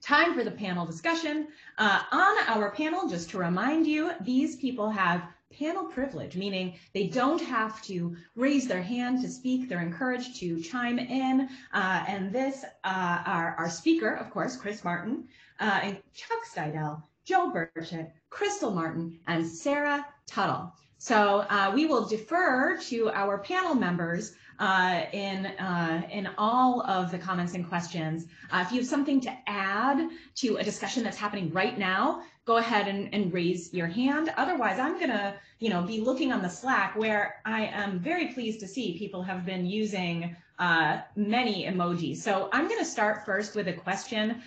time for the panel discussion. On our panel, just to remind you, these people have panel privilege, meaning they don't have to raise their hand to speak. They're encouraged to chime in. And this, our speaker, of course, Chris Martin, and Chuck Steidel, Joe Burchett, Crystal Martin, and Sarah Tuttle. So we will defer to our panel members in all of the comments and questions. If you have something to add to a discussion that's happening right now, go ahead and raise your hand. Otherwise, I'm gonna, be looking on the Slack, where I am very pleased to see people have been using many emojis. So I'm gonna start first with a question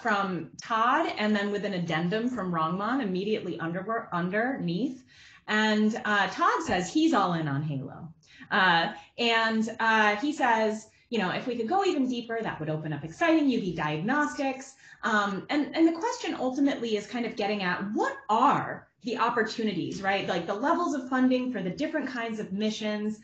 from Todd, and then with an addendum from Rongman immediately underneath. And Todd says he's all in on Halo. He says, if we could go even deeper, that would open up exciting UV diagnostics. And the question ultimately is kind of getting at what are the opportunities, right? Like the levels of funding for the different kinds of missions.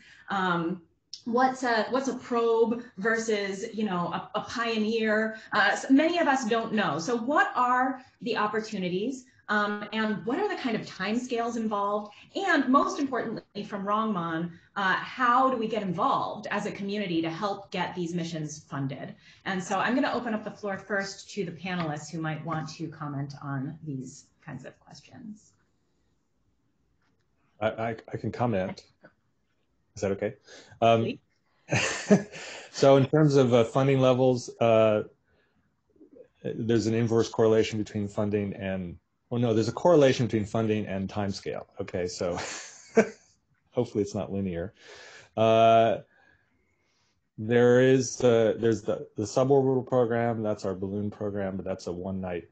What's a probe versus, a pioneer? So many of us don't know. So what are the opportunities? And what are the kind of timescales involved? And most importantly, from Rongman, how do we get involved as a community to help get these missions funded? And so I'm going to open up the floor first to the panelists who might want to comment on these kinds of questions. I can comment. Is that okay? So in terms of funding levels, there's an inverse correlation between funding and well, no, there's a correlation between funding and timescale. Okay, so hopefully it's not linear. There's the suborbital program. That's our balloon program, but that's a one-night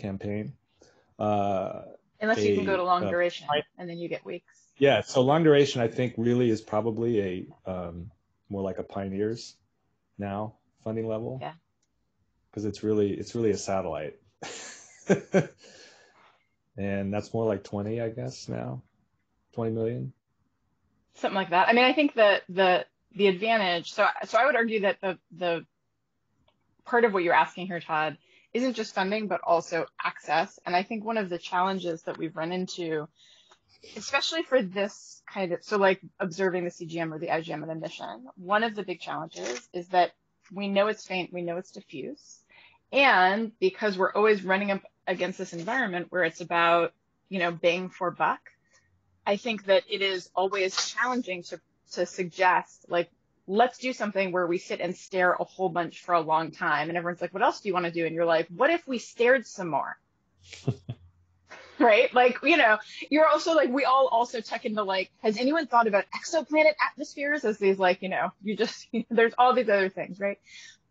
campaign. Unless you can go to long duration, and then you get weeks. Yeah, so long duration, I think, really is probably a more like a pioneers now funding level. Yeah. Because it's really a satellite, and that's more like 20, I guess now, 20 million, something like that. I mean, I think that the advantage. So I would argue that the part of what you're asking here, Todd, isn't just funding, but also access. And I think one of the challenges that we've run into, especially for this kind of, so like observing the CGM or the IGM in a mission, one of the big challenges is that we know it's faint, we know it's diffuse. And because we're always running up against this environment where it's about, bang for buck, I think that it is always challenging to suggest, like, let's do something where we sit and stare a whole bunch for a long time. And everyone's like, what else do you want to do? And you're like, what if we stared some more? Right? Like, you're also like, we all also check into like, has anyone thought about exoplanet atmospheres as these like, there's all these other things, right?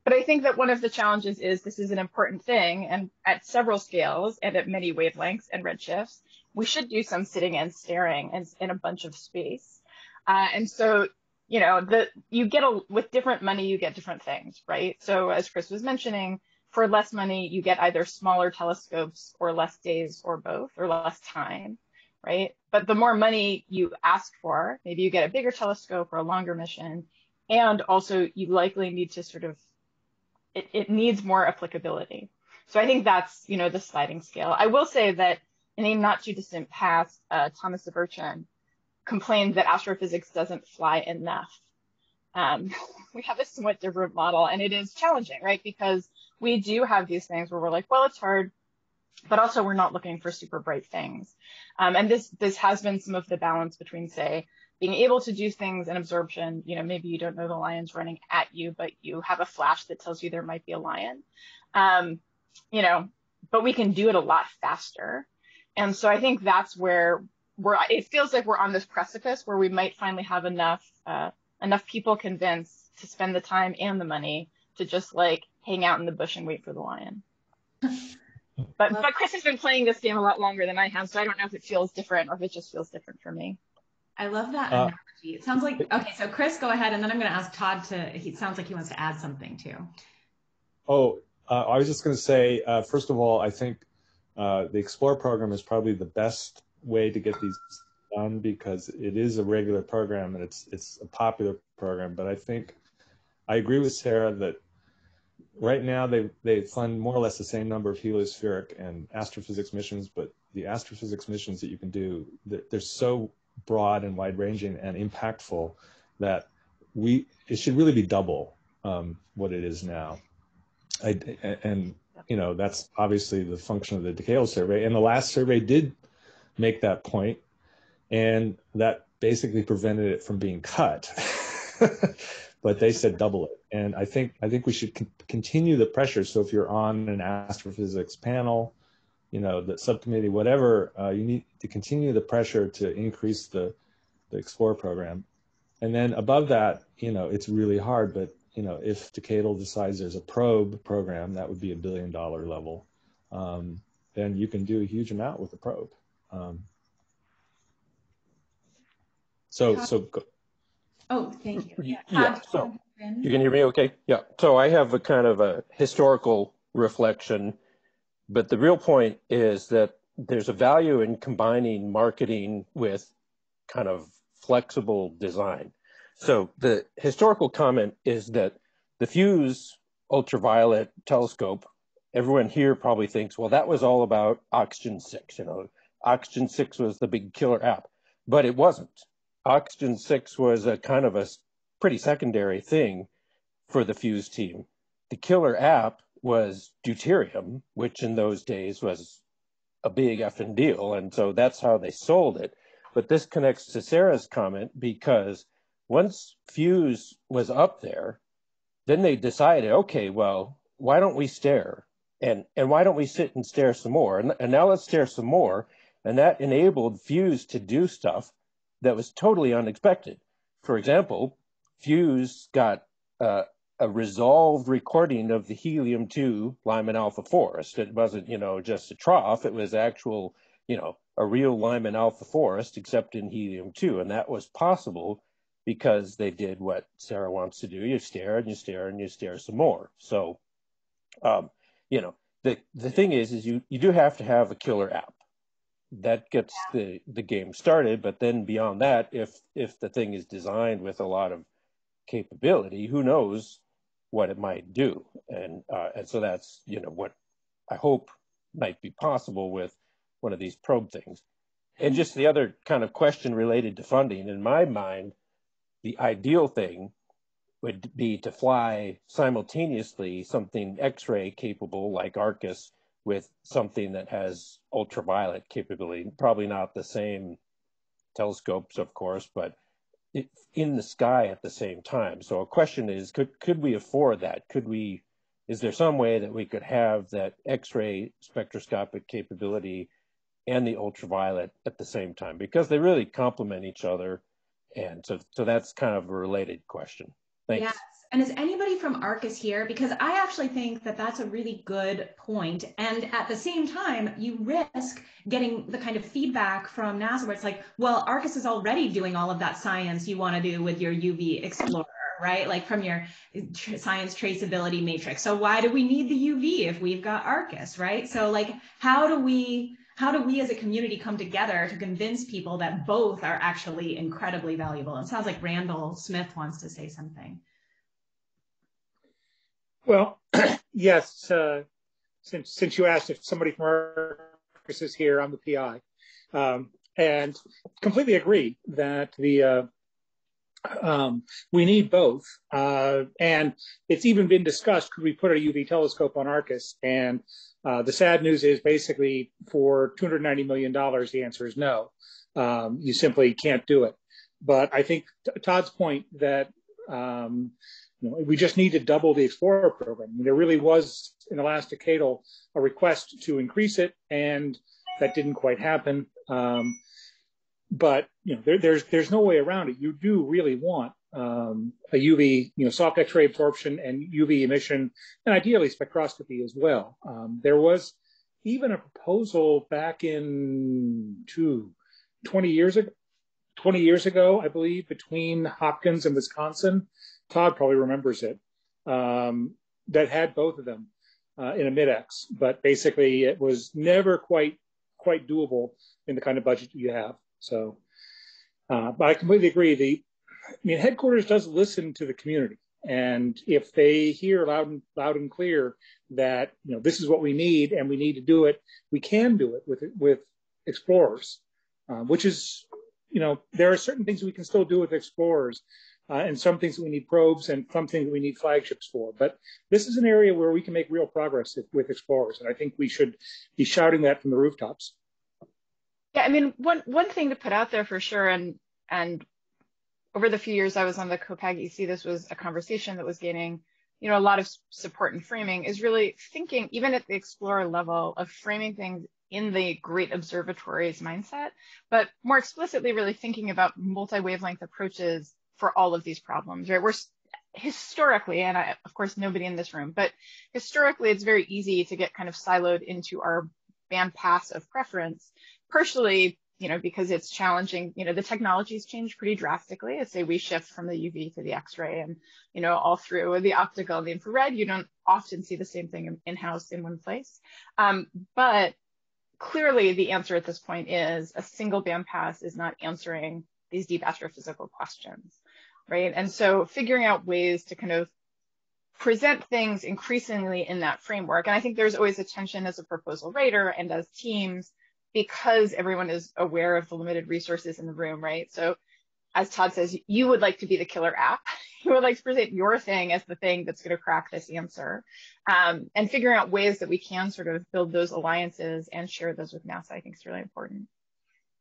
But I think that one of the challenges is this is an important thing, and at several scales and at many wavelengths and redshifts, we should do some sitting and staring and in a bunch of space. And so, with different money, you get different things, right? So as Chris was mentioning, for less money, you get either smaller telescopes or less days or both, or less time, right? But the more money you ask for, maybe you get a bigger telescope or a longer mission, and also you likely need to sort of, it needs more applicability. So I think that's, the sliding scale. I will say that in a not too distant past, Thomas Burchett complained that astrophysics doesn't fly enough. We have a somewhat different model, and it is challenging, right? Because we do have these things where we're like, well, it's hard, but also we're not looking for super bright things. And this has been some of the balance between, say, being able to do things in absorption, maybe you don't know the lion's running at you, but you have a flash that tells you there might be a lion, but we can do it a lot faster. And so I think that's where it feels like we're on this precipice where we might finally have enough people convinced to spend the time and the money to just like hang out in the bush and wait for the lion. But Chris has been playing this game a lot longer than I have, so I don't know if it feels different or if it just feels different for me. I love that analogy. It sounds like, okay, so Chris, go ahead, and then I'm going to ask Todd it sounds like he wants to add something too. I was just going to say, first of all, I think the Explore program is probably the best way to get these done because it is a regular program and it's a popular program. But I think I agree with Sarah that right now they fund more or less the same number of heliospheric and astrophysics missions, but the astrophysics missions that you can do, they're so broad and wide-ranging and impactful that it should really be double what it is now. And you know, that's obviously the function of the decadal survey. And the last survey did make that point, and that basically prevented it from being cut. But they said double it. And I think we should continue the pressure. So if you're on an astrophysics panel, you know, the subcommittee, whatever, you need to continue the pressure to increase the Explorer program. And then above that, you know, it's really hard, but you know, if Decadal decides there's a probe program, that would be $1 billion level, then you can do a huge amount with the probe. Oh, thank you. Yeah, so you can hear me okay? Yeah, so I have a kind of a historical reflection, but the real point is that there's a value in combining marketing with kind of flexible design. So the historical comment is that the FUSE ultraviolet telescope, everyone here probably thinks, well, that was all about Oxygen 6. You know, Oxygen 6 was the big killer app, but it wasn't. Oxygen 6 was a kind of a pretty secondary thing for the FUSE team. The killer app was deuterium, which in those days was a big effing deal. And so that's how they sold it. But this connects to Sarah's comment, because once FUSE was up there, then they decided, okay, well, why don't we stare? And why don't we sit and stare some more? And now let's stare some more. And that enabled FUSE to do stuff that was totally unexpected. For example, FUSE got a resolved recording of the helium-2 Lyman alpha forest. It wasn't, you know, just a trough. It was actual, you know, a real Lyman alpha forest, except in helium-2. And that was possible because they did what Sarah wants to do. You stare and you stare and you stare some more. So, you know, the thing is you do have to have a killer app. That gets the game started, but then beyond that, if the thing is designed with a lot of capability, who knows what it might do, and so that's, you know, what I hope might be possible with one of these probe things. And just the other kind of question related to funding, in my mind, the ideal thing would be to fly simultaneously something X-ray capable like Arcus with something that has ultraviolet capability. Probably not the same telescopes, of course, but in the sky at the same time. So a question is, could we afford that? Is there some way that we could have that X-ray spectroscopic capability and the ultraviolet at the same time? Because they really complement each other. And so that's kind of a related question. Thanks. Yes. And is anybody from Arcus here? Because I actually think that that's a really good point. And at the same time, you risk getting the kind of feedback from NASA where it's like, well, Arcus is already doing all of that science you want to do with your UV Explorer, right? Like from your science traceability matrix. So why do we need the UV if we've got Arcus, right? So like, how do we as a community come together to convince people that both are actually incredibly valuable? It sounds like Randall Smith wants to say something. Well, yes, since you asked if somebody from Arcus is here, I'm the PI, and completely agree that we need both. And it's even been discussed, could we put a UV telescope on Arcus? And the sad news is basically for $290 million, the answer is no. You simply can't do it. But I think Todd's point that we just need to double the Explorer program. I mean, there really was, in the last decadal, a request to increase it, and that didn't quite happen. But there's no way around it. You do really want a UV, soft X-ray absorption and UV emission, and ideally spectroscopy as well. There was even a proposal back in 20 years ago, I believe, between Hopkins and Wisconsin. Todd probably remembers it, that had both of them in a mid-X, but basically it was never quite doable in the kind of budget you have. So, but I completely agree. Headquarters does listen to the community. And if they hear loud and clear that, this is what we need and we need to do it, we can do it with explorers, which is, there are certain things we can still do with explorers, and some things that we need probes and some things we need flagships for. But this is an area where we can make real progress with explorers, and I think we should be shouting that from the rooftops. Yeah, I mean, one thing to put out there for sure, and over the few years I was on the COPAG EC, this was a conversation that was gaining, a lot of support and framing, is really thinking, even at the explorer level, of framing things in the great observatories mindset, but more explicitly really thinking about multi-wavelength approaches for all of these problems, right? We're historically, and of course, nobody in this room, but historically, it's very easy to get kind of siloed into our bandpass of preference, partially, because it's challenging. The technologies change pretty drastically. Let's say we shift from the UV to the X-ray and, all through the optical and the infrared. You don't often see the same thing in-house in one place. But clearly the answer at this point is a single bandpass is not answering these deep astrophysical questions, right? And so figuring out ways to kind of present things increasingly in that framework. And I think there's always a tension as a proposal writer and as teams, because everyone is aware of the limited resources in the room, right? So as Todd says, you would like to be the killer app. You would like to present your thing as the thing that's going to crack this answer. And figuring out ways that we can sort of build those alliances and share those with NASA, I think is really important.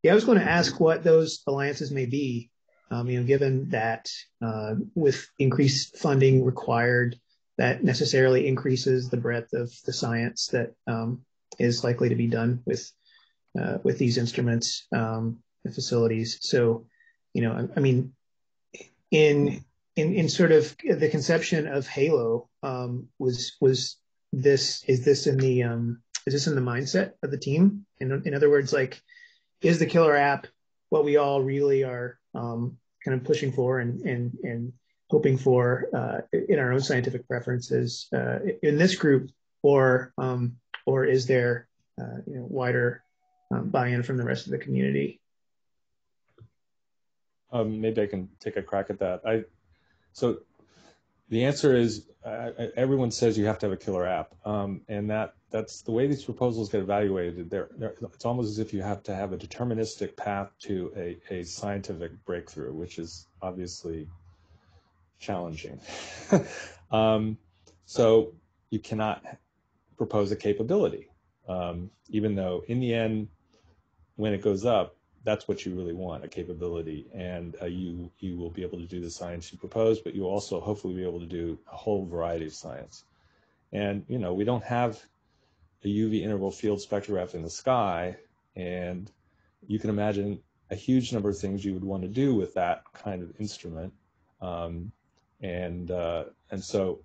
Yeah, I was going to ask what those alliances may be, given that with increased funding required, that necessarily increases the breadth of the science that is likely to be done with these instruments and facilities. So, in sort of the conception of Halo, is this in the mindset of the team? In other words, like, is the killer app what we all really are kind of pushing for and hoping for in our own scientific preferences in this group, or is there wider buy-in from the rest of the community? Maybe I can take a crack at that. So the answer is everyone says you have to have a killer app, and that's the way these proposals get evaluated. It's almost as if you have to have a deterministic path to a scientific breakthrough, which is obviously challenging. So you cannot propose a capability, even though in the end, when it goes up, that's what you really want, a capability, and you will be able to do the science you propose, but you'll also hopefully be able to do a whole variety of science. And we don't have a UV interval field spectrograph in the sky, and you can imagine a huge number of things you would want to do with that kind of instrument. And so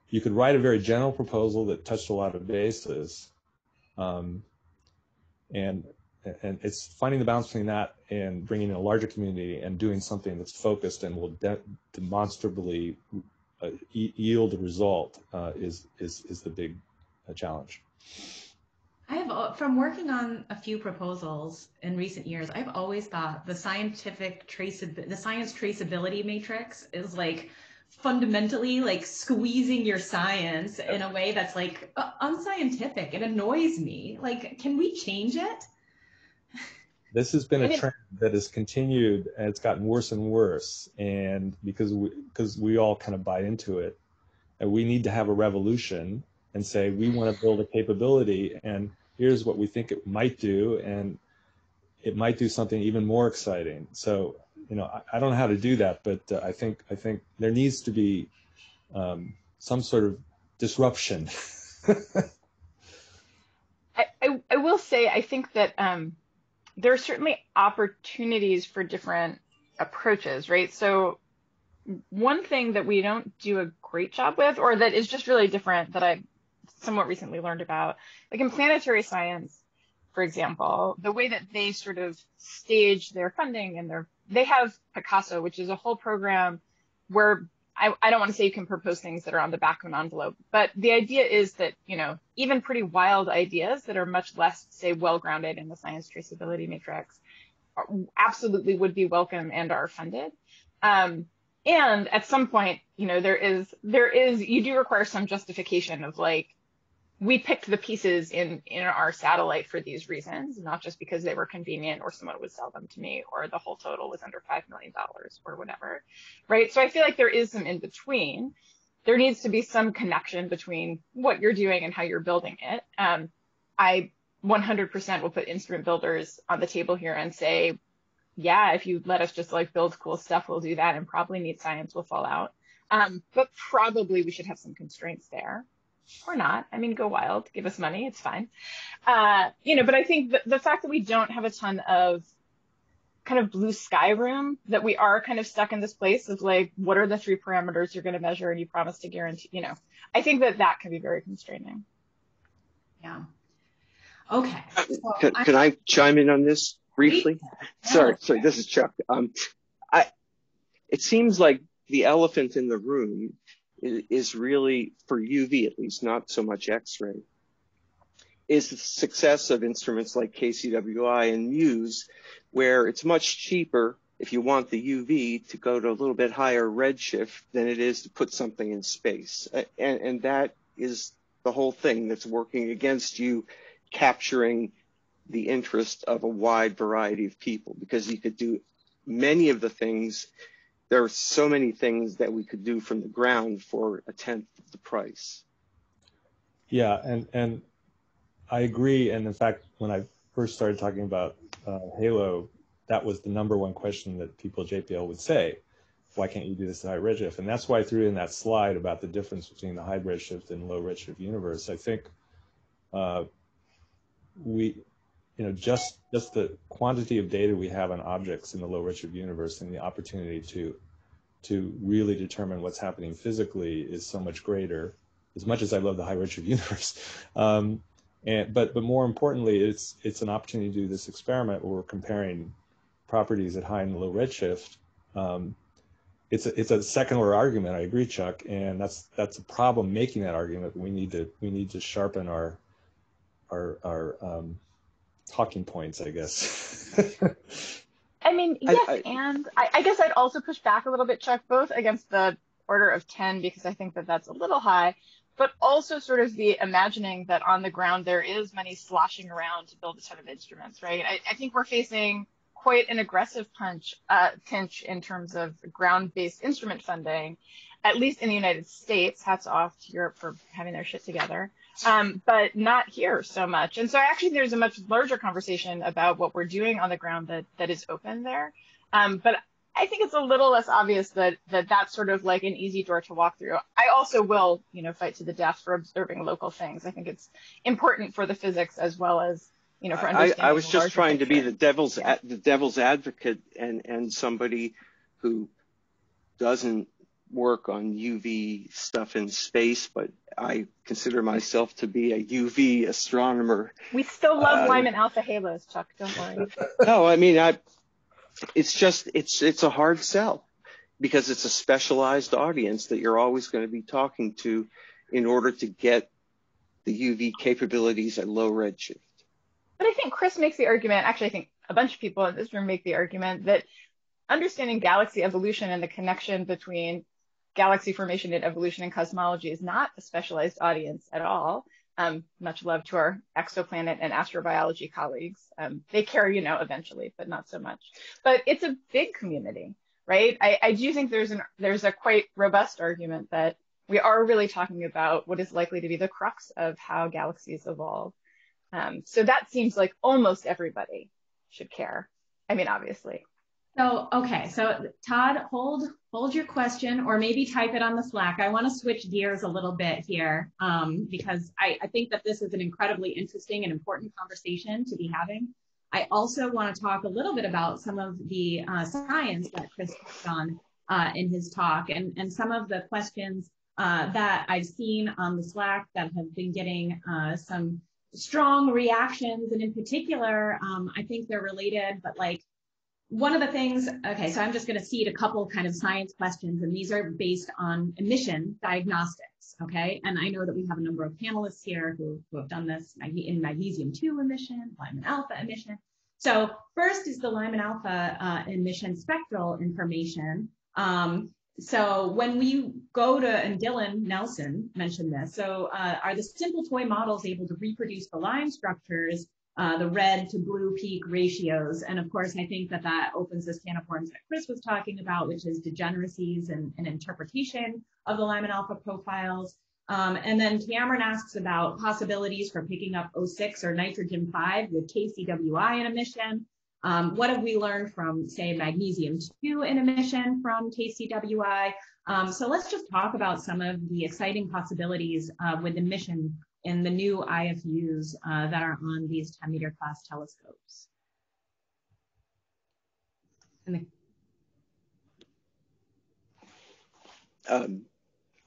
you could write a very general proposal that touched a lot of bases, and it's finding the balance between that and bringing in a larger community and doing something that's focused and will demonstrably yield a result is the big challenge. From working on a few proposals in recent years, I've always thought the science traceability matrix is like fundamentally like squeezing your science in a way that's like unscientific. It annoys me. Like, can we change it? This has been a trend that has continued, and it's gotten worse and worse. And because we all kind of buy into it, and we need to have a revolution and say we want to build a capability, and here's what we think it might do, and it might do something even more exciting. So, I don't know how to do that, but I think there needs to be some sort of disruption. I will say, I think that there are certainly opportunities for different approaches, right? So one thing that we don't do a great job with, or that is just really different, that I somewhat recently learned about, like in planetary science, for example, the way that they sort of stage their funding and they have Picasso, which is a whole program where I don't want to say you can propose things that are on the back of an envelope, but the idea is that, even pretty wild ideas that are much less, say, well-grounded in the science traceability matrix absolutely would be welcome and are funded. And at some point, there is, you do require some justification of like, we picked the pieces in our satellite for these reasons, not just because they were convenient or someone would sell them to me or the whole total was under $5 million or whatever, right? So I feel like there is some in between. There needs to be some connection between what you're doing and how you're building it. I 100% will put instrument builders on the table here and say, yeah, if you let us just like build cool stuff, we'll do that, and probably neat science will fall out. But probably we should have some constraints there. Or not. I mean, go wild, give us money, it's fine. But I think the fact that we don't have a ton of kind of blue sky room, that we are kind of stuck in this place of like, what are the 3 parameters you're going to measure and you promise to guarantee, I think that can be very constraining. Yeah. Okay. Can I chime in on this briefly? Sorry, this is Chuck. It seems like the elephant in the room is really, for UV at least, not so much X-ray, is the success of instruments like KCWI and MUSE, where it's much cheaper if you want the UV to go to a little bit higher redshift than it is to put something in space. And that is the whole thing that's working against you capturing the interest of a wide variety of people, because you could do many of the things. There are so many things that we could do from the ground for a tenth of the price. Yeah, and I agree. And in fact, when I first started talking about Halo, that was the #1 question that people at JPL would say: why can't you do this at high redshift? And that's why I threw in that slide about the difference between the high redshift and low redshift universe. I think just the quantity of data we have on objects in the low redshift universe and the opportunity to really determine what's happening physically is so much greater, as much as I love the high redshift universe. But more importantly, it's an opportunity to do this experiment where we're comparing properties at high and low redshift. It's a second order argument. I agree, Chuck, and that's a problem making that argument. We need to sharpen our talking points, I guess. I mean, yes, and I guess I'd also push back a little bit, Chuck, both against the order of 10, because I think that that's a little high, but also sort of the imagining that on the ground there is money sloshing around to build a ton of instruments, right? I think we're facing quite an aggressive pinch in terms of ground-based instrument funding, at least in the United States. Hats off to Europe for having their shit together. But not here so much. And so actually there's a much larger conversation about what we're doing on the ground that is open there. But I think it's a little less obvious that that's sort of like an easy door to walk through. I also will, fight to the death for observing local things. I think it's important for the physics as well as, for understanding. I was just trying to be the devil's advocate and somebody who doesn't work on UV stuff in space, but I consider myself to be a UV astronomer. We still love Lyman alpha halos, Chuck. Don't worry. No, I mean, it's a hard sell, because it's a specialized audience that you're always going to be talking to in order to get the UV capabilities at low redshift. But I think Chris makes the argument, actually I think a bunch of people in this room make the argument, that understanding galaxy evolution and the connection between galaxy formation and evolution and cosmology is not a specialized audience at all. Much love to our exoplanet and astrobiology colleagues. They care, eventually, but not so much. But it's a big community, right? I do think there's a quite robust argument that we are really talking about what is likely to be the crux of how galaxies evolve. So that seems like almost everybody should care. I mean, obviously. So, okay. So Todd, hold your question, or maybe type it on the Slack. I want to switch gears a little bit here, because I think that this is an incredibly interesting and important conversation to be having. I also want to talk a little bit about some of the science that Chris touched on in his talk, and some of the questions that I've seen on the Slack that have been getting some strong reactions. And in particular, I think they're related, but like, one of the things, okay, so I'm just going to seed a couple kind of science questions, and these are based on emission diagnostics, okay? And I know that we have a number of panelists here who have done this in magnesium-2 emission, Lyman alpha emission. So first is the Lyman alpha emission spectral information. So when we go to, and Dylan Nelson mentioned this, so are the simple toy models able to reproduce the line structures, the red to blue peak ratios? And of course, I think that that opens this can of worms that Chris was talking about, which is degeneracies and interpretation of the Lyman alpha profiles. And then Cameron asks about possibilities for picking up O6 or nitrogen 5 with KCWI in emission. What have we learned from, say, magnesium 2 in emission from KCWI? So let's just talk about some of the exciting possibilities with emission in the new IFUs that are on these 10-meter class telescopes.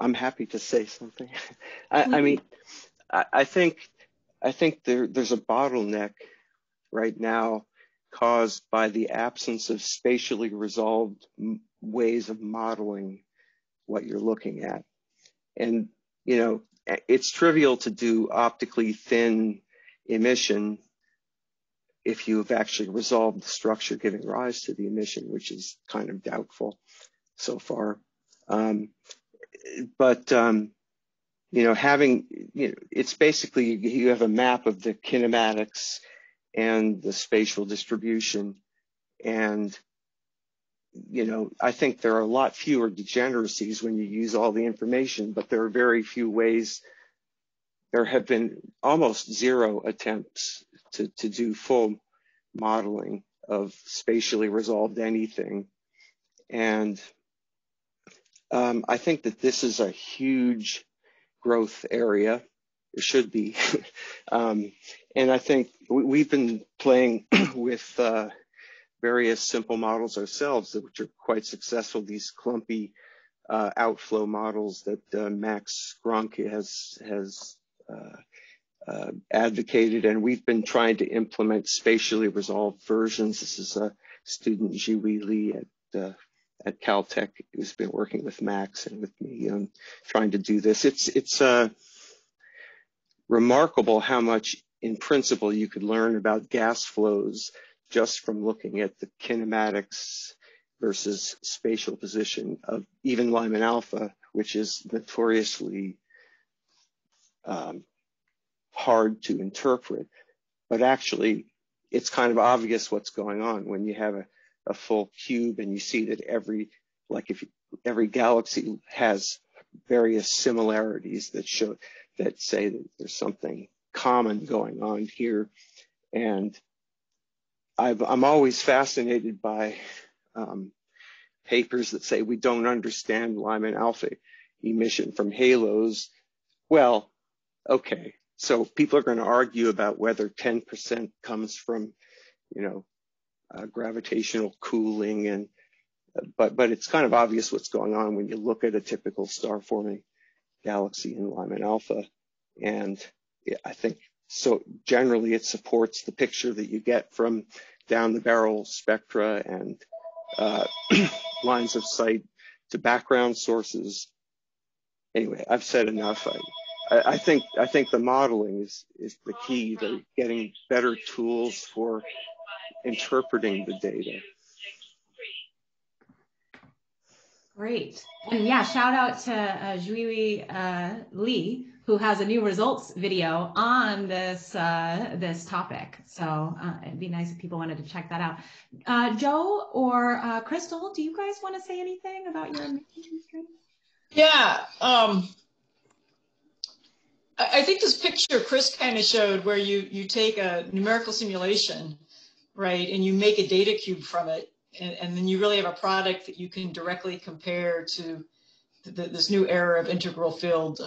I'm happy to say something. I mean, I think there's a bottleneck right now caused by the absence of spatially resolved ways of modeling what you're looking at. And, you know, it's trivial to do optically thin emission if you've actually resolved the structure giving rise to the emission, which is kind of doubtful so far. You know, it's basically, you have a map of the kinematics and the spatial distribution. And, you know, I think there are a lot fewer degeneracies when you use all the information, but there are very few ways. There have been almost zero attempts to do full modeling of spatially resolved anything. And I think that this is a huge growth area. It should be. And I think we've been playing with various simple models ourselves, which are quite successful, these clumpy outflow models that Max Gronke has advocated, and we've been trying to implement spatially resolved versions. This is a student, Jiwei Li at Caltech, who's been working with Max and with me on trying to do this. It's remarkable how much, in principle, you could learn about gas flows just from looking at the kinematics versus spatial position of even Lyman alpha, which is notoriously hard to interpret. But actually, it's kind of obvious what's going on when you have a full cube and you see that every galaxy has various similarities that say that there's something common going on here. And I'm always fascinated by papers that say we don't understand Lyman alpha emission from halos. Well, okay, so people are going to argue about whether 10% comes from, you know, gravitational cooling, and but it's kind of obvious what's going on when you look at a typical star-forming galaxy in Lyman alpha. And I think so generally it supports the picture that you get from down the barrel spectra and lines of sight to background sources. Anyway, I've said enough. I think the modeling is the key to getting better tools for interpreting the data. Great. And yeah, shout out to Jiwei Li, who has a new results video on this this topic. So it'd be nice if people wanted to check that out. Joe or Crystal, do you guys want to say anything about your emission constraints? Yeah. I think this picture Chris kind of showed, where you take a numerical simulation, right, and you make a data cube from it, and then you really have a product that you can directly compare to this new era of integral field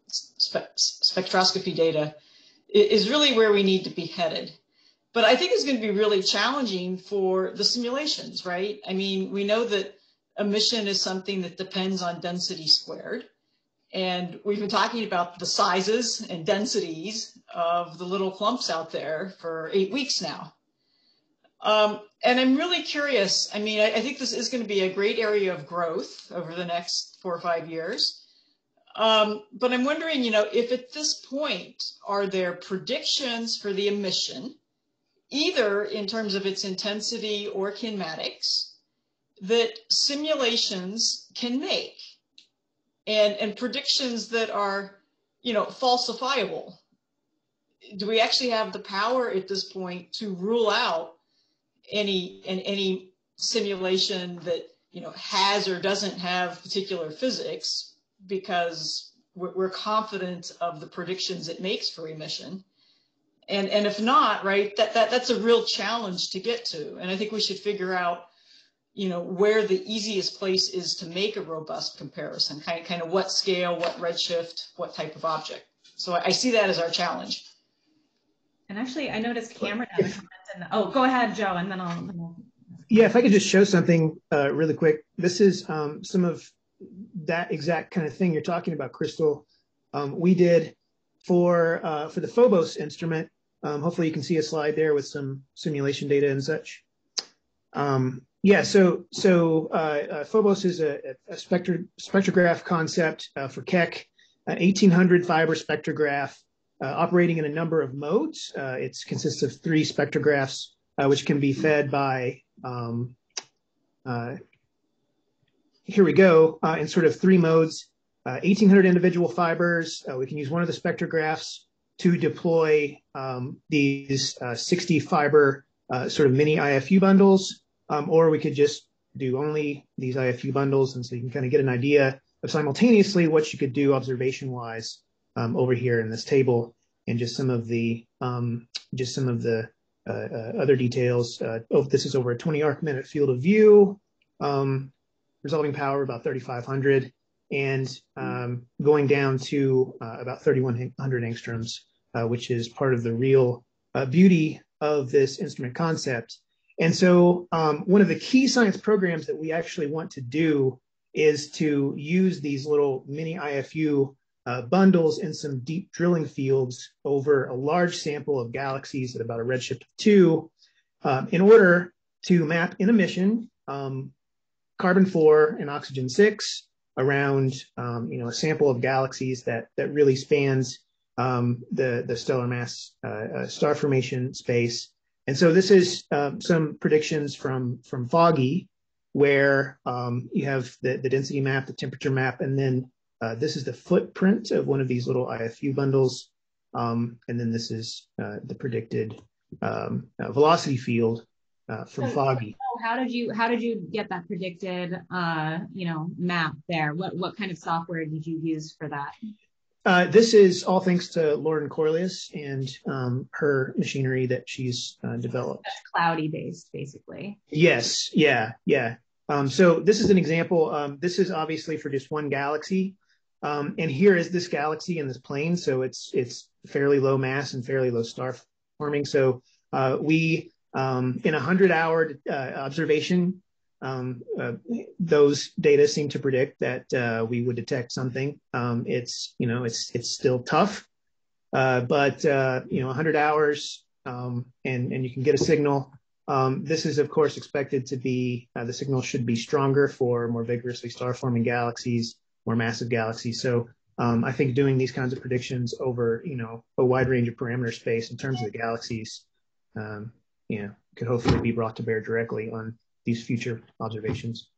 spectroscopy data, is really where we need to be headed. But I think it's going to be really challenging for the simulations, right? I mean, we know that emission is something that depends on density squared. And we've been talking about the sizes and densities of the little clumps out there for 8 weeks now. And I'm really curious. I mean, I think this is going to be a great area of growth over the next 4 or 5 years. But I'm wondering, you know, if at this point, are there predictions for the emission, either in terms of its intensity or kinematics, that simulations can make, and predictions that are, falsifiable? Do we actually have the power at this point to rule out any simulation that has or doesn't have particular physics, because we're confident of the predictions it makes for emission? And if not, right, that's a real challenge to get to. And I think we should figure out, where the easiest place is to make a robust comparison, kind of what scale, what redshift, what type of object. So I see that as our challenge. And actually, I noticed Cameron has a comment in the, oh, go ahead, Joe, and then I'll. Yeah, if I could just show something really quick. This is some of that exact kind of thing you're talking about, Crystal. We did for the Phobos instrument. Hopefully you can see a slide there with some simulation data and such. So Phobos is a spectrograph concept for Keck, an 1800 fiber spectrograph operating in a number of modes. It consists of 3 spectrographs, which can be fed by, here we go, in sort of 3 modes, 1800 individual fibers. We can use one of the spectrographs to deploy these 60 fiber sort of mini IFU bundles, or we could just do only these IFU bundles. And so you can kind of get an idea of simultaneously what you could do observation-wise over here in this table, and just some of the other details. This is over a 20 arc minute field of view, resolving power about 3,500, and going down to about 3,100 angstroms, which is part of the real beauty of this instrument concept. And so one of the key science programs that we actually want to do is to use these little mini IFU bundles in some deep drilling fields over a large sample of galaxies at about a redshift of 2, in order to map in emission carbon-4 and oxygen-6 around a sample of galaxies that really spans the stellar mass star formation space. And so this is some predictions from Foggy, where you have the density map, the temperature map, and then this is the footprint of one of these little IFU bundles. And then this is the predicted velocity field from Foggy. How did you get that predicted map there? What kind of software did you use for that? This is all thanks to Lauren Corliss and her machinery that she's developed. That's cloudy based, basically. Yes, yeah. So this is an example. This is obviously for just one galaxy, and here is this galaxy in this plane. So it's fairly low mass and fairly low star forming. So we in a 100-hour observation, those data seem to predict that we would detect something. It's still tough, but 100 hours, and you can get a signal. This is of course expected to be, the signal should be stronger for more vigorously star forming galaxies, more massive galaxies. So I think doing these kinds of predictions over a wide range of parameter space in terms of the galaxies, could hopefully be brought to bear directly on these future observations.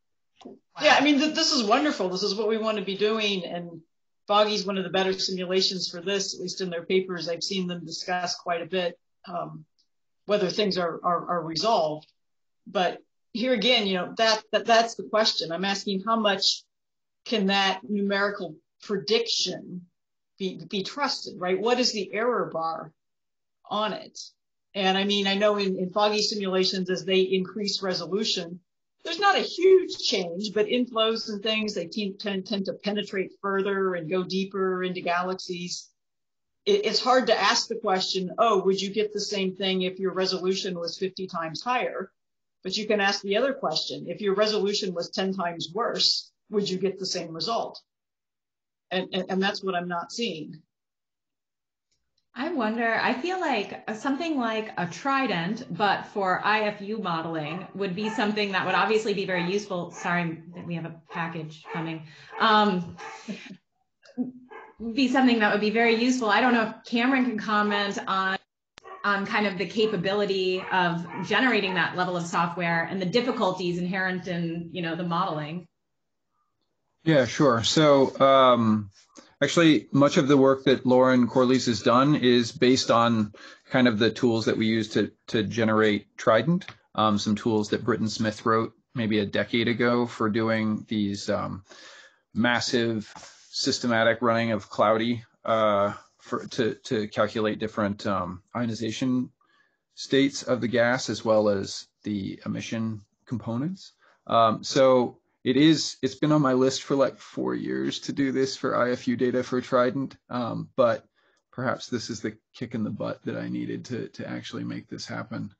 Yeah, I mean, this is wonderful. This is what we want to be doing. And Foggy's one of the better simulations for this, at least in their papers. I've seen them discuss quite a bit whether things are resolved. But here again, that's the question. I'm asking, how much can that numerical prediction be trusted, right? What is the error bar on it? And I mean, I know in Foggy simulations, as they increase resolution, there's not a huge change, but inflows and things, they tend to penetrate further and go deeper into galaxies. It's hard to ask the question, would you get the same thing if your resolution was 50 times higher? But you can ask the other question, if your resolution was 10 times worse, would you get the same result? And that's what I'm not seeing. I wonder, I feel like something like a Trident, but for IFU modeling, would be something that would obviously be very useful. Sorry, we have a package coming. Be something that would be very useful. I don't know if Cameron can comment on on kind of the capability of generating that level of software and the difficulties inherent in, the modeling? Yeah, sure. So actually, much of the work that Lauren Corliss has done is based on kind of the tools that we use to generate Trident, some tools that Britton Smith wrote maybe a decade ago for doing these massive systematic running of Cloudy to calculate different ionization states of the gas as well as the emission components. So it's been on my list for like 4 years to do this for IFU data for Trident, but perhaps this is the kick in the butt that I needed to actually make this happen.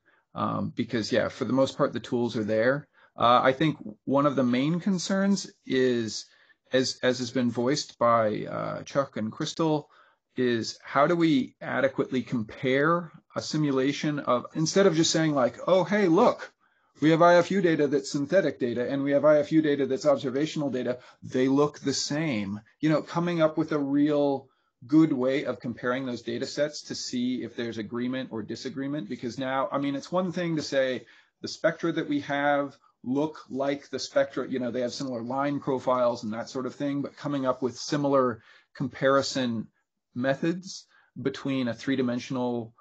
Because yeah, for the most part, the tools are there. I think one of the main concerns is, as has been voiced by Chuck and Crystal, is how do we adequately compare a simulation of, instead of just saying like, oh, hey, look, we have IFU data that's synthetic data and we have IFU data that's observational data, they look the same. Coming up with a real good way of comparing those data sets to see if there's agreement or disagreement, because now, it's one thing to say the spectra that we have look like the spectra, they have similar line profiles and that sort of thing, but coming up with similar comparison methods between a three-dimensional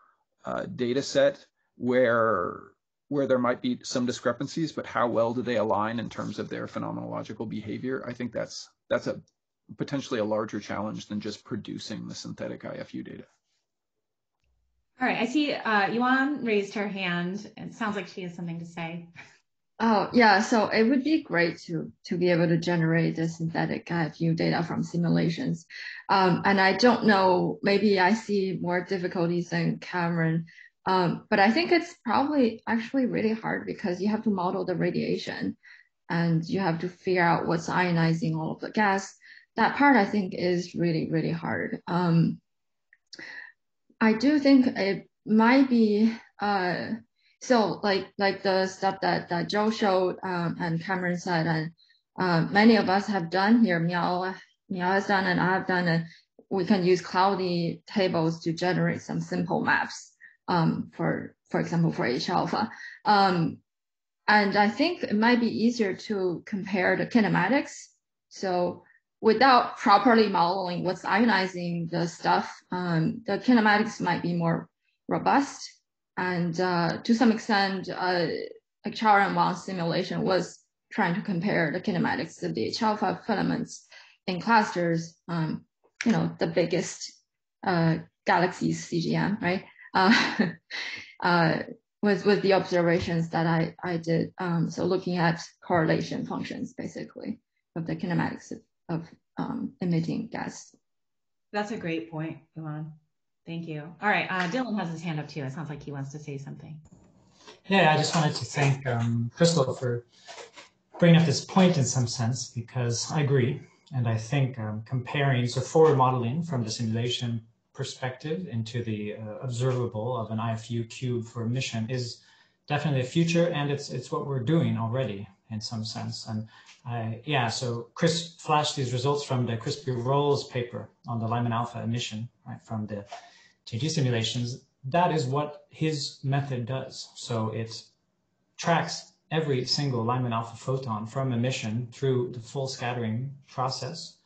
data set where there might be some discrepancies, but how well do they align in terms of their phenomenological behavior? I think that's a potentially a larger challenge than just producing the synthetic IFU data. All right, I see Yuan raised her hand. It sounds like she has something to say. Oh, yeah, so it would be great to be able to generate the synthetic IFU data from simulations. And I don't know, maybe I see more difficulties than Cameron, but I think it's probably actually really hard because you have to model the radiation and you have to figure out what's ionizing all of the gas. That part I think is really, really hard. I do think it might be, so like the stuff that Joe showed and Cameron said, and many of us have done here, Miao has done and I've done, and we can use Cloudy tables to generate some simple maps, for example, for H alpha. And I think it might be easier to compare the kinematics. So without properly modeling what's ionizing the stuff, the kinematics might be more robust. And to some extent, like Chao and Wang's simulation was trying to compare the kinematics of the H alpha filaments in clusters, the biggest galaxies CGM, right? With the observations that I did. So looking at correlation functions, basically, of the kinematics of emitting gas. That's a great point, Yuan. Thank you. All right, Dylan has his hand up too. It sounds like he wants to say something. Yeah, I just wanted to thank Crystal for bringing up this point in some sense, because I agree. And I think comparing, so forward modeling from the simulation perspective into the observable of an IFU cube for emission is definitely a future, and it's what we're doing already in some sense. And so Chris flashed these results from the Crispy Rolls paper on the Lyman alpha emission, right, from the TG simulations. That is what his method does. So it tracks every single Lyman alpha photon from emission through the full scattering process,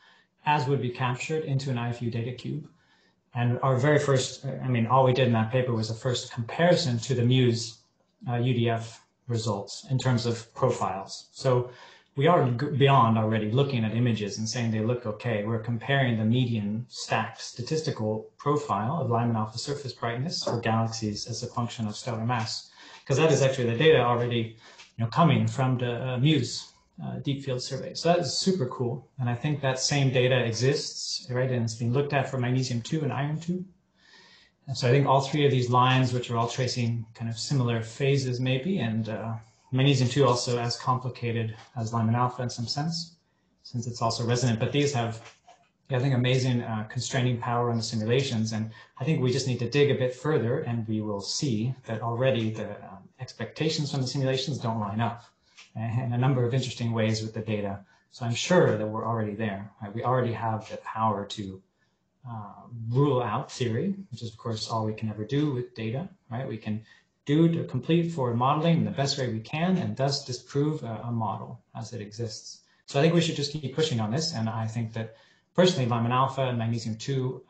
as would be captured into an IFU data cube. And our very first, all we did in that paper was a first comparison to the Muse UDF results in terms of profiles. So we are beyond already looking at images and saying they look okay. We're comparing the median stacked statistical profile of Lyman alpha surface brightness for galaxies as a function of stellar mass, because that is actually the data already coming from the Muse deep field survey. So that is super cool. And I think that same data exists, right? And it's been looked at for magnesium-2 and iron-2. And so I think all three of these lines, which are all tracing kind of similar phases maybe, and magnesium-2 also as complicated as Lyman alpha in some sense, since it's also resonant. But these have, I think, amazing constraining power on the simulations. And I think we just need to dig a bit further, and we will see that already the expectations from the simulations don't line up in a number of interesting ways with the data. So I'm sure that we're already there. Right? We already have the power to rule out theory, which is of course all we can ever do with data, right? We can do to complete forward modeling in the best way we can and thus disprove a model as it exists. So I think we should just keep pushing on this. And I think that personally, Lyman alpha and magnesium 2,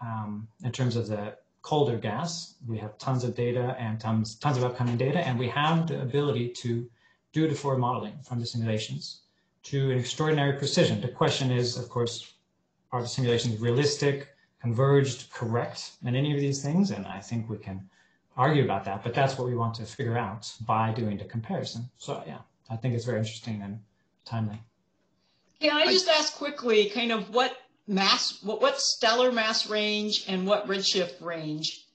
in terms of the colder gas, we have tons of data and tons of upcoming data, and we have the ability to do the forward modeling from the simulations to an extraordinary precision. The question is, of course, are the simulations realistic, converged, correct, and any of these things? And I think we can argue about that, but that's what we want to figure out by doing the comparison. So yeah, I think it's very interesting and timely. Can I just ask quickly, kind of what stellar mass range and what redshift range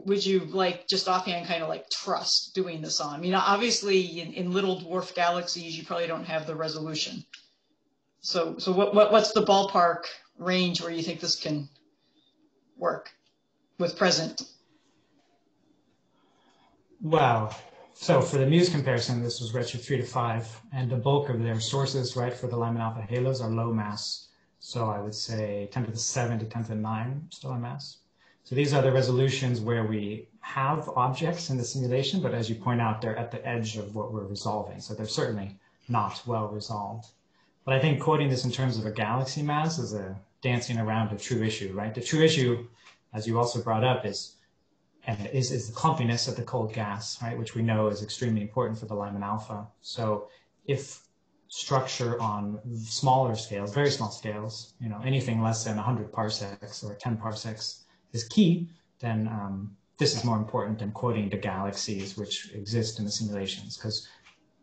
would you like just offhand kind of like trust doing this on? I mean, obviously in little dwarf galaxies, you probably don't have the resolution. So what's the ballpark range where you think this can work with present? Wow. So for the Muse comparison, this was redshift 3 to 5, and the bulk of their sources, right, for the Lyman alpha halos are low mass. So I would say 10 to the 7 to 10 to the 9 stellar mass. So these are the resolutions where we have objects in the simulation, but as you point out, they're at the edge of what we're resolving. So they're certainly not well resolved. But I think quoting this in terms of a galaxy mass is a dancing around a true issue, right? The true issue, as you also brought up, is the clumpiness of the cold gas, right? Which we know is extremely important for the Lyman alpha. So if structure on smaller scales, very small scales, you know, anything less than 100 parsecs or 10 parsecs is key, then this is more important than quoting the galaxies which exist in the simulations, because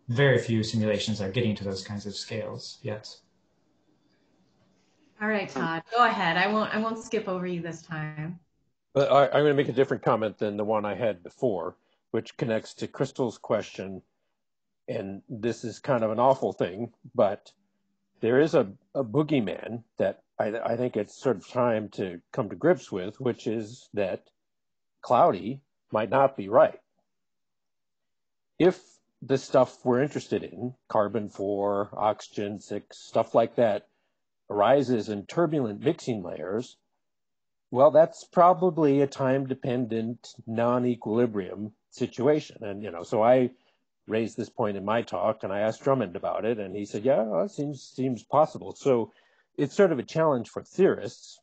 very few simulations are getting to those kinds of scales yet. All right, Todd, go ahead. I won't skip over you this time. But I'm going to make a different comment than the one I had before, which connects to Crystal's question. And this is kind of an awful thing, but there is a boogeyman that I think it's sort of time to come to grips with, which is that cloudy might not be right. If the stuff we're interested in, carbon-4, oxygen-6, stuff like that, arises in turbulent mixing layers, well, that's probably a time-dependent, non-equilibrium situation. And, you know, so I raised this point in my talk, and I asked Drummond about it, and he said, yeah, well, it seems possible. So it's sort of a challenge for theorists.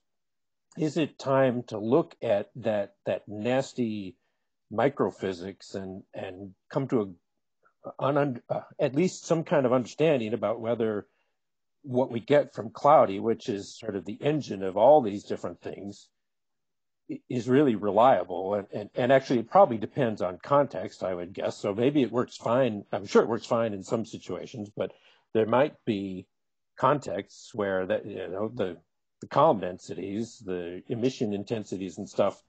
Is it time to look at that nasty microphysics and come to at least some kind of understanding about whether what we get from cloudy, which is sort of the engine of all these different things, is really reliable. And actually it probably depends on context, I would guess. So maybe it works fine. I'm sure it works fine in some situations, but there might be contexts where that, you know, the column densities, the emission intensities and stuff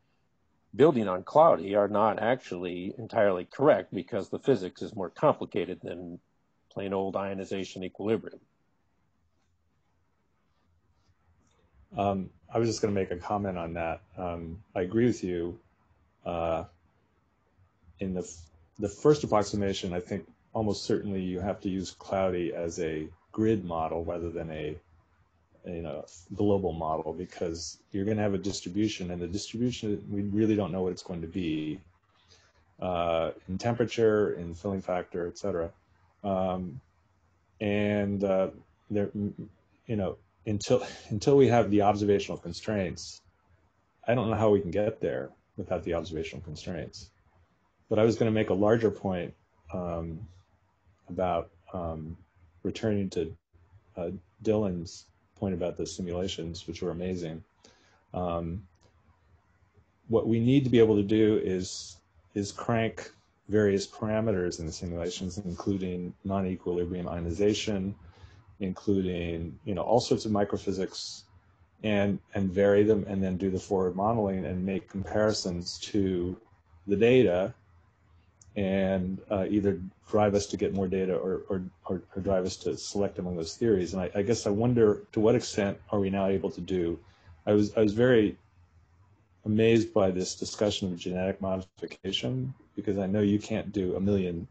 building on cloudy are not actually entirely correct because the physics is more complicated than plain old ionization equilibrium. I was just going to make a comment on that. I agree with you. In the first approximation, I think almost certainly you have to use cloudy as a grid model rather than a global model, because you're going to have a distribution, and the distribution, we really don't know what it's going to be in temperature, in filling factor, etc. There, you know, until we have the observational constraints, I don't know how we can get there without the observational constraints. But I was going to make a larger point about returning to Dylan's point about the simulations, which were amazing. What we need to be able to do is crank various parameters in the simulations, including non-equilibrium ionization, including, you know, all sorts of microphysics, and vary them, and then do the forward modeling and make comparisons to the data, and either drive us to get more data or drive us to select among those theories. And I guess I wonder, to what extent are we now able to do? I was very amazed by this discussion of genetic modification, because I know you can't do a million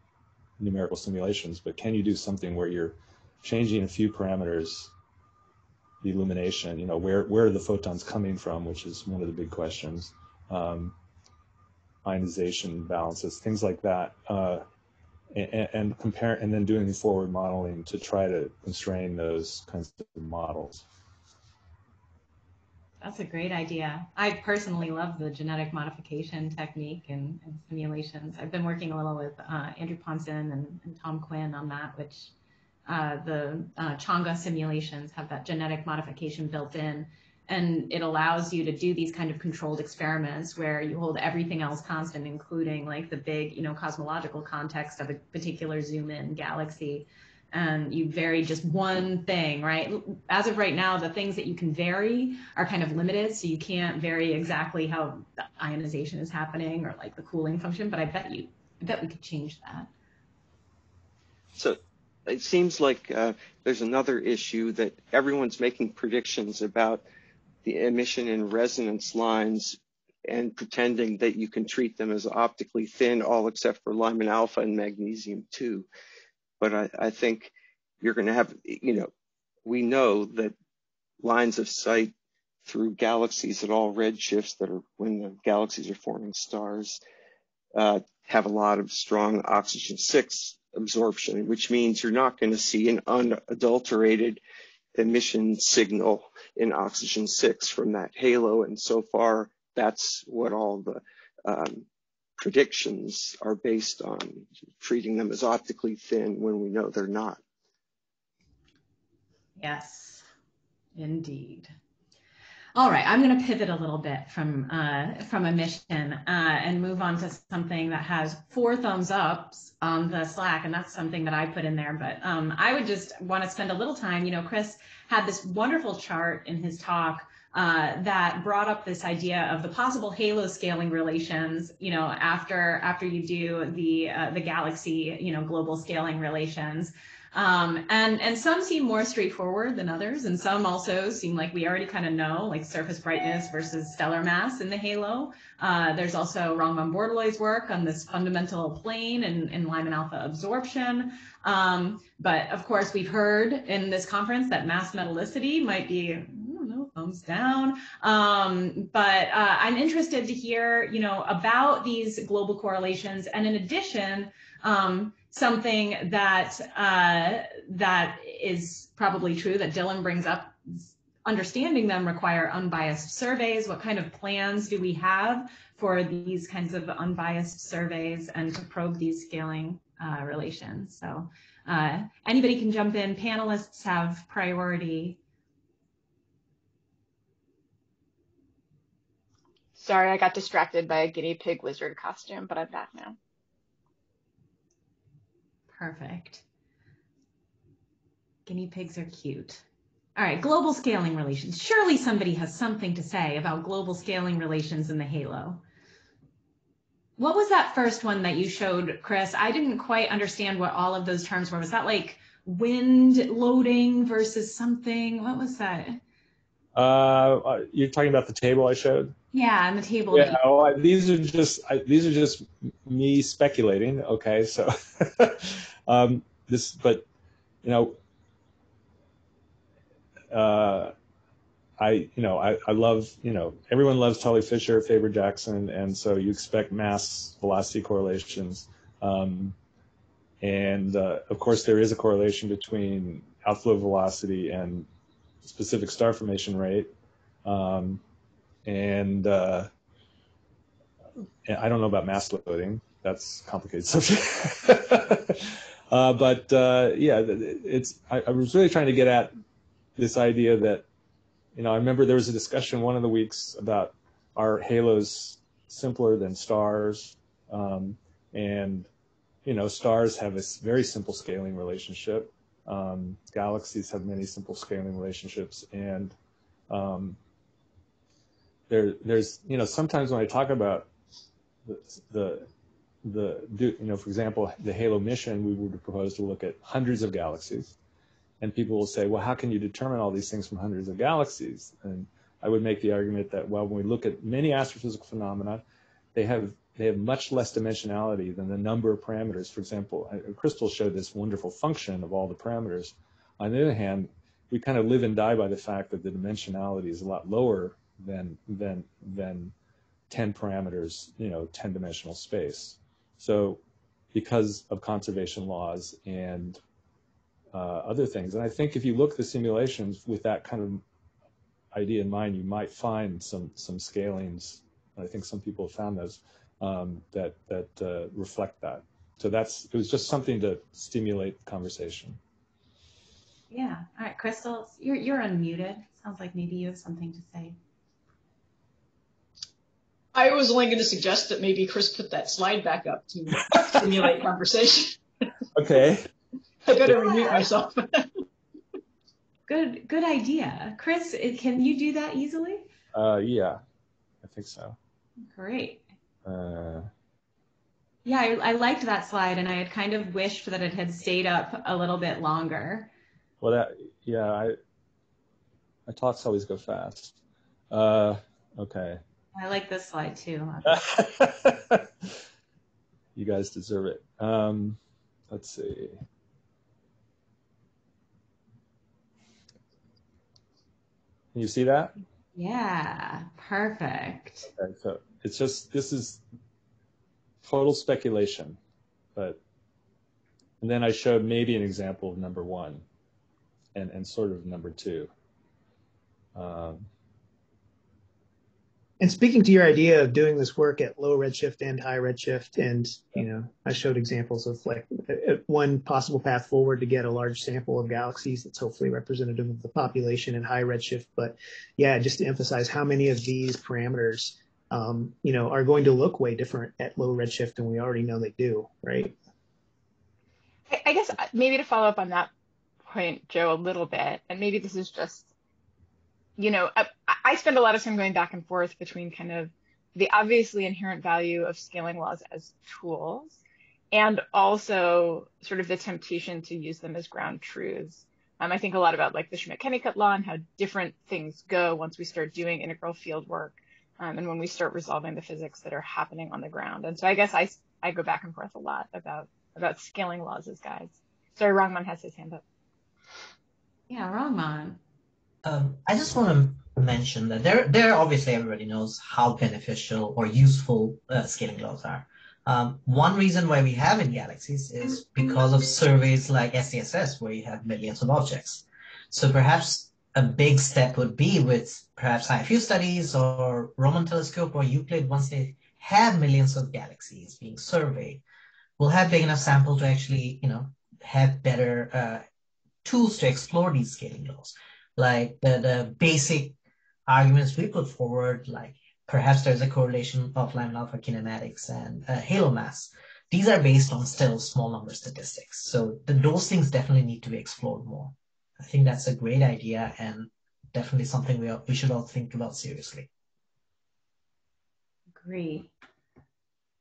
numerical simulations, but can you do something where you're changing a few parameters illumination, where are the photons coming from, which is one of the big questions. Ionization balances, things like that, and compare, and then doing the forward modeling to try to constrain those kinds of models. That's a great idea. I personally love the genetic modification technique and simulations. I've been working a little with Andrew Ponson and Tom Quinn on that, which the Chang'e simulations have that genetic modification built in, and it allows you to do these kind of controlled experiments where you hold everything else constant, including like the big, cosmological context of a particular zoom-in galaxy. And you vary just one thing, right? As of right now, the things that you can vary are kind of limited, so you can't vary exactly how the ionization is happening or like the cooling function, but I bet we could change that. So it seems like there's another issue that everyone's making predictions about the emission and resonance lines and pretending that you can treat them as optically thin, all except for Lyman alpha and magnesium 2. But I think you're going to have, we know that lines of sight through galaxies at all redshifts that are when the galaxies are forming stars have a lot of strong oxygen 6 absorption, which means you're not going to see an unadulterated emission signal in oxygen 6 from that halo. And so far, that's what all the predictions are based on, treating them as optically thin when we know they're not. Yes, indeed. All right, I'm going to pivot a little bit from emission and move on to something that has 4 thumbs ups on the Slack, and that's something that I put in there. But I would just want to spend a little time. Chris had this wonderful chart in his talk that brought up this idea of the possible halo scaling relations, after you do the galaxy, global scaling relations. And some seem more straightforward than others, and some also seem like we already kind of know, like surface brightness versus stellar mass in the halo. There's also Rong-von Bordeloi's work on this fundamental plane and Lyman alpha absorption. But of course, we've heard in this conference that mass metallicity might be, thumbs down. But I'm interested to hear, about these global correlations, and in addition, something that that is probably true that Dylan brings up, understanding them require unbiased surveys. What kind of plans do we have for these kinds of unbiased surveys and to probe these scaling relations? So anybody can jump in. Panelists have priority. Sorry, I got distracted by a guinea pig wizard costume, but I'm back now. Perfect. Guinea pigs are cute. All right, global scaling relations. Surely somebody has something to say about global scaling relations in the halo. What was that first one that you showed, Chris? I didn't quite understand what all of those terms were. Was that like wind loading versus something? What was that? You're talking about the table I showed? Yeah, and the table. Yeah, well, these are just me speculating. Okay, so I love, everyone loves Tully Fisher, Faber Jackson, and so you expect mass velocity correlations, and of course there is a correlation between outflow velocity and specific star formation rate. And I don't know about mass loading. That's a complicated subject. Yeah, I was really trying to get at this idea that, I remember there was a discussion one of the weeks about, are halos simpler than stars? And, stars have a very simple scaling relationship. Galaxies have many simple scaling relationships. And there's sometimes when I talk about for example, the halo mission, we would propose to look at hundreds of galaxies, and people will say, well, how can you determine all these things from hundreds of galaxies? And I would make the argument that, well, when we look at many astrophysical phenomena, they have much less dimensionality than the number of parameters. For example, Crystal showed this wonderful function of all the parameters. On the other hand, we kind of live and die by the fact that the dimensionality is a lot lower than 10 parameters, 10-dimensional space. So because of conservation laws and other things. And I think if you look at the simulations with that kind of idea in mind, you might find some scalings. I think some people have found those that reflect that. So it was just something to stimulate conversation. Yeah. All right, Crystal, you're unmuted. Sounds like maybe you have something to say. I was only going to suggest that maybe Chris put that slide back up to stimulate conversation. Okay. I better remute myself. Good idea. Chris, can you do that easily? Yeah, I think so. Great. Yeah, I liked that slide, and I had kind of wished that it had stayed up a little bit longer. Well, my talks always go fast. Okay. I like this slide too. You guys deserve it. Let's see. Can you see that? Yeah, perfect. Okay, so it's just, this is total speculation, and then I showed maybe an example of number one and sort of number two. And speaking to your idea of doing this work at low redshift and high redshift, and I showed examples of like one possible path forward to get a large sample of galaxies that's hopefully representative of the population in high redshift. But yeah, just to emphasize how many of these parameters, are going to look way different at low redshift, and we already know they do, right? I guess maybe to follow up on that point, Joe, a little bit, and maybe this is just, I spend a lot of time going back and forth between kind of the obviously inherent value of scaling laws as tools and also sort of the temptation to use them as ground truths. I think a lot about like the Schmidt-Kennicott law and how different things go once we start doing integral field work and when we start resolving the physics that are happening on the ground. And so I guess I go back and forth a lot about scaling laws as guides. Sorry, Rangman has his hand up. Yeah, Rangman. I just want to mention that there obviously everybody knows how beneficial or useful scaling laws are. One reason why we have in galaxies is because of surveys like SDSS, where you have millions of objects. So perhaps a big step would be with perhaps IFU studies or Roman telescope or Euclid, once they have millions of galaxies being surveyed, we'll have big enough sample to actually, have better tools to explore these scaling laws. Like the basic arguments we put forward, like perhaps there's a correlation of Lyman alpha kinematics and halo mass. These are based on still small number statistics. So those things definitely need to be explored more. I think that's a great idea and definitely something we should all think about seriously. Great.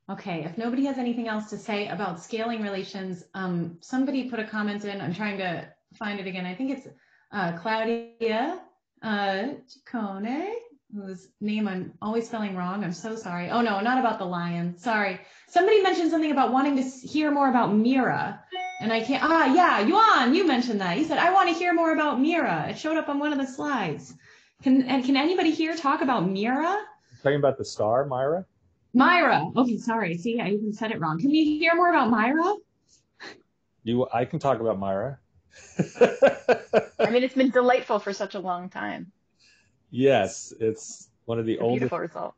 Okay, if nobody has anything else to say about scaling relations, somebody put a comment in. I'm trying to find it again. I think it's Claudia Ciccone, whose name I'm always spelling wrong. I'm so sorry. Oh no, not about the lion. Sorry. Somebody mentioned something about wanting to hear more about Mira. And I can't, yeah, Yuan, you mentioned that. You said, I want to hear more about Mira. It showed up on one of the slides. Can anybody here talk about Mira? Talking about the star, Myra? Myra. Okay, sorry. See, I even said it wrong. Can you hear more about Myra? I can talk about Myra. I mean, it's been delightful for such a long time. Yes, it's one of the oldest. Beautiful result.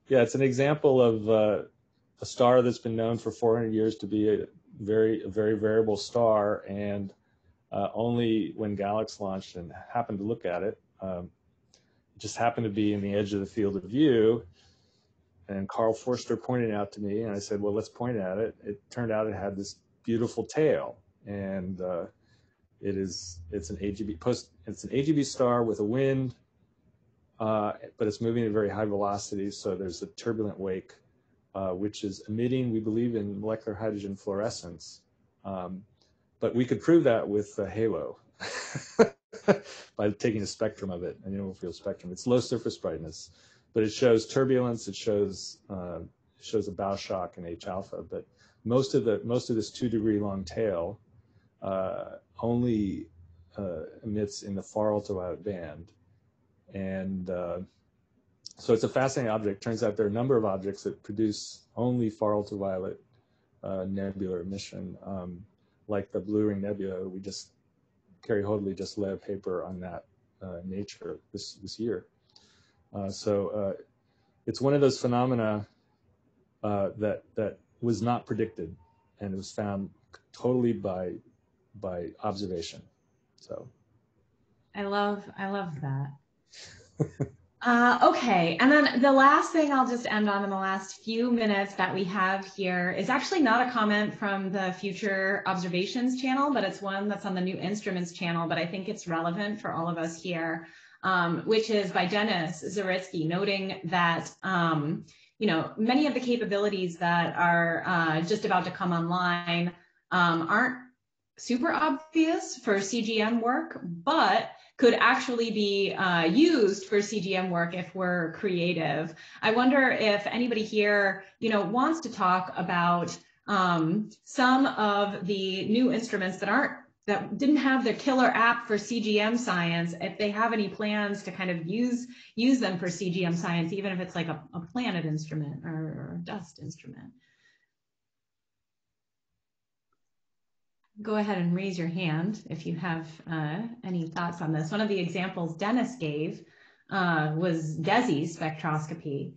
Yeah, it's an example of a star that's been known for 400 years to be a very variable star, and only when Galax launched and happened to look at it, it just happened to be in the edge of the field of view. And Carl Forster pointed it out to me, and I said, well, let's point at it. It turned out it had this beautiful tail, and it's an AGB star with a wind, but it's moving at very high velocities. So there's a turbulent wake, which is emitting, we believe, in molecular hydrogen fluorescence. But we could prove that with a halo by taking a spectrum of it, an integral field spectrum. It's low surface brightness, but it shows turbulence. It shows a bow shock in H alpha. But most of this 2 degree long tail only emits in the far ultraviolet band. And so it's a fascinating object. Turns out there are a number of objects that produce only far ultraviolet nebular emission, like the Blue Ring Nebula. Carrie Hoadley just led a paper on that Nature this year. So it's one of those phenomena that was not predicted, and it was found totally by observation. So I love that. Okay, and then the last thing I'll just end on in the last few minutes that we have here is actually not a comment from the Future Observations channel, but it's one that's on the New Instruments channel, but I think it's relevant for all of us here, which is by Dennis Zaritsky, noting that many of the capabilities that are just about to come online aren't super obvious for CGM work, but could actually be used for CGM work if we're creative. I wonder if anybody here, wants to talk about some of the new instruments that didn't have their killer app for CGM science, if they have any plans to kind of use them for CGM science, even if it's like a planet instrument or a dust instrument. Go ahead and raise your hand if you have any thoughts on this. One of the examples Dennis gave was DESI spectroscopy.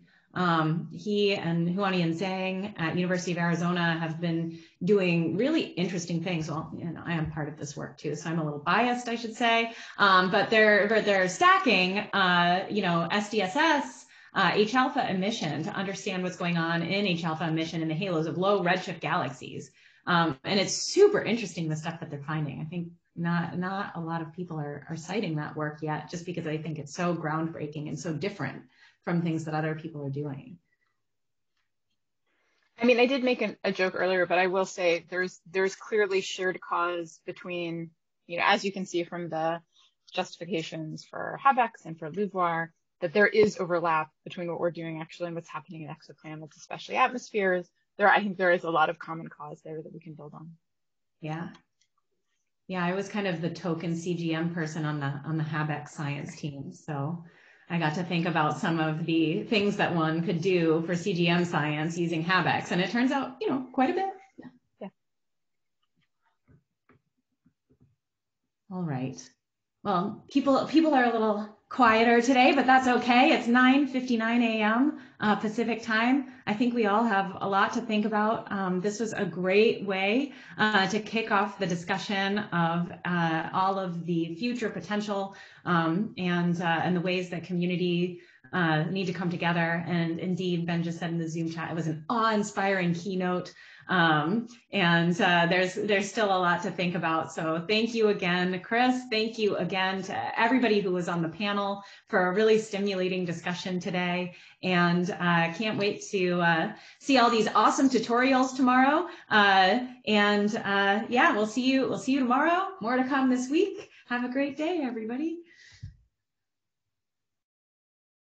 He and Huanian Zhang at University of Arizona have been doing really interesting things. Well, I am part of this work too, so I'm a little biased, I should say. But they're stacking, SDSS H-alpha emission to understand what's going on in H-alpha emission in the halos of low redshift galaxies. And it's super interesting, the stuff that they're finding. I think not a lot of people are citing that work yet, just because I think it's so groundbreaking and so different from things that other people are doing. I mean, I did make a joke earlier, but I will say there's clearly shared cause between, as you can see from the justifications for HABEX and for LUVOIR, that there is overlap between what we're doing actually and what's happening in exoplanets, especially atmospheres. I think there is a lot of common cause there that we can build on. Yeah, I was kind of the token CGM person on the HABEX science team, so I got to think about some of the things that one could do for CGM science using HABEX, and it turns out, quite a bit. Yeah. All right. Well, people are a little quieter today, but that's okay. It's 9:59 a.m. Pacific time. I think we all have a lot to think about. This was a great way to kick off the discussion of all of the future potential and the ways that community need to come together. And indeed, Ben just said in the Zoom chat, it was an awe-inspiring keynote. There's still a lot to think about. So thank you again, Chris. Thank you again to everybody who was on the panel for a really stimulating discussion today. And can't wait to see all these awesome tutorials tomorrow. Yeah, we'll see you tomorrow. More to come this week. Have a great day, everybody.